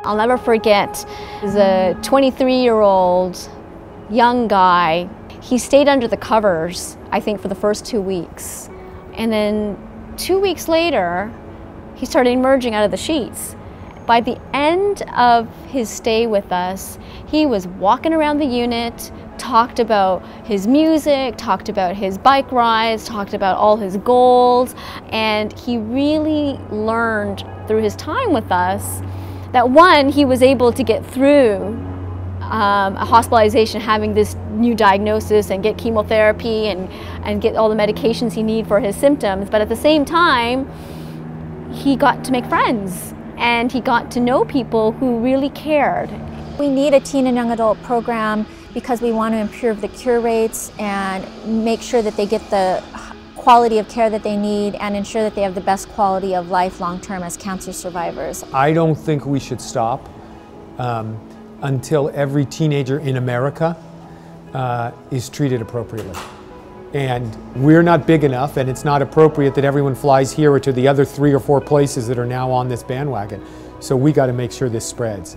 I'll never forget, he was a 23-year-old young guy. He stayed under the covers, I think, for the first 2 weeks. And then 2 weeks later, he started emerging out of the sheets. By the end of his stay with us, he was walking around the unit, talked about his music, talked about his bike rides, talked about all his goals, and he really learned through his time with us that, one, he was able to get through a hospitalization, having this new diagnosis and get chemotherapy and get all the medications he needed for his symptoms, but at the same time, he got to make friends and he got to know people who really cared. We need a teen and young adult program because we want to improve the cure rates and make sure that they get the quality of care that they need and ensure that they have the best quality of life long-term as cancer survivors. I don't think we should stop until every teenager in America is treated appropriately. And we're not big enough, and it's not appropriate that everyone flies here or to the other 3 or 4 places that are now on this bandwagon. So we got to make sure this spreads.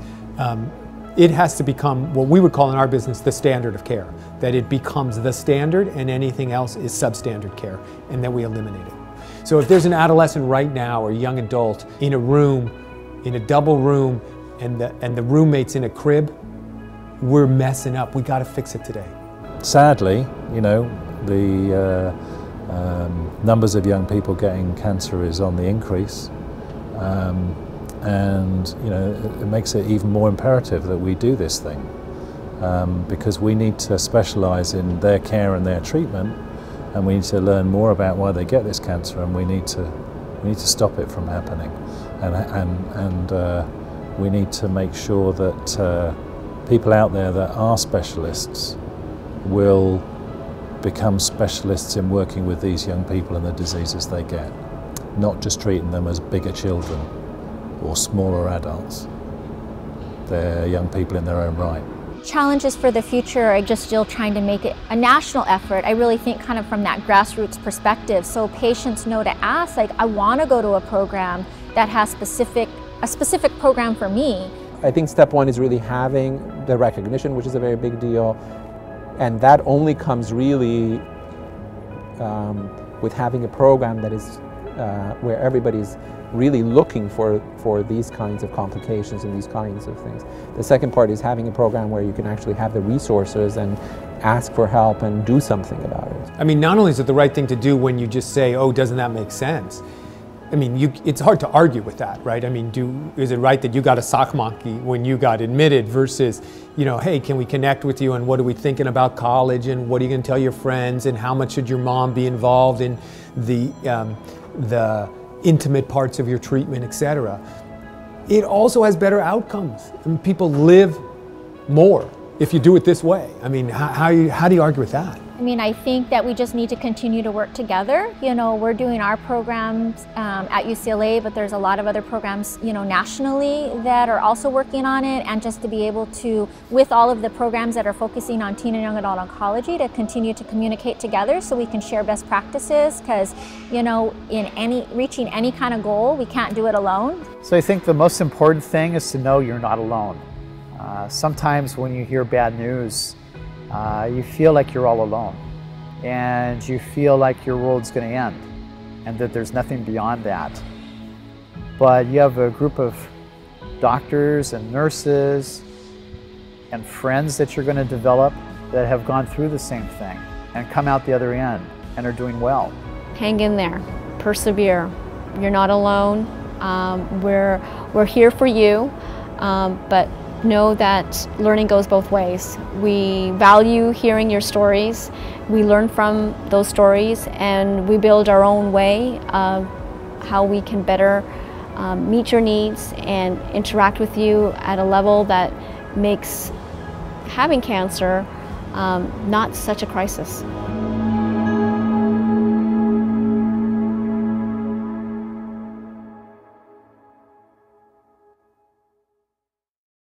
It has to become what we would call in our business the standard of care, that it becomes the standard and anything else is substandard care, and that we eliminate it. So if there's an adolescent right now or a young adult in a room, in a double room, and the roommate's in a crib, we're messing up. We got to fix it today. Sadly, you know, the numbers of young people getting cancer is on the increase. And you know, it makes it even more imperative that we do this thing because we need to specialize in their care and their treatment, and we need to learn more about why they get this cancer, and we need to stop it from happening, and we need to make sure that people out there that are specialists will become specialists in working with these young people and the diseases they get, not just treating them as bigger children or smaller adults. They're young people in their own right. Challenges for the future are just still trying to make it a national effort. I really think kind of from that grassroots perspective, so patients know to ask, like, I want to go to a program that has a specific program for me. I think step one is really having the recognition, which is a very big deal, and that only comes really with having a program that is where everybody's really looking for these kinds of complications and these kinds of things. The second part is having a program where you can actually have the resources and ask for help and do something about it. I mean, not only is it the right thing to do when you just say, oh, doesn't that make sense? I mean, it's hard to argue with that, right? I mean, is it right that you got a sock monkey when you got admitted versus, you know, hey, can we connect with you and what are we thinking about college and what are you going to tell your friends and how much should your mom be involved in the intimate parts of your treatment, etc. It also has better outcomes. I mean, people live more if you do it this way. I mean, how do you argue with that? I mean, I think that we just need to continue to work together. You know, we're doing our programs at UCLA, but there's a lot of other programs, you know, nationally that are also working on it, and just to be able to, with all of the programs that are focusing on teen and young adult oncology, to continue to communicate together so we can share best practices, because, you know, in reaching any kind of goal, we can't do it alone. So I think the most important thing is to know you're not alone. Sometimes when you hear bad news, you feel like you're all alone, and you feel like your world's going to end and that there's nothing beyond that. But you have a group of doctors and nurses and friends that you're going to develop that have gone through the same thing and come out the other end and are doing well. Hang in there, persevere. You're not alone. We're here for you, but know that learning goes both ways. We value hearing your stories. We learn from those stories, and we build our own way of how we can better meet your needs and interact with you at a level that makes having cancer not such a crisis.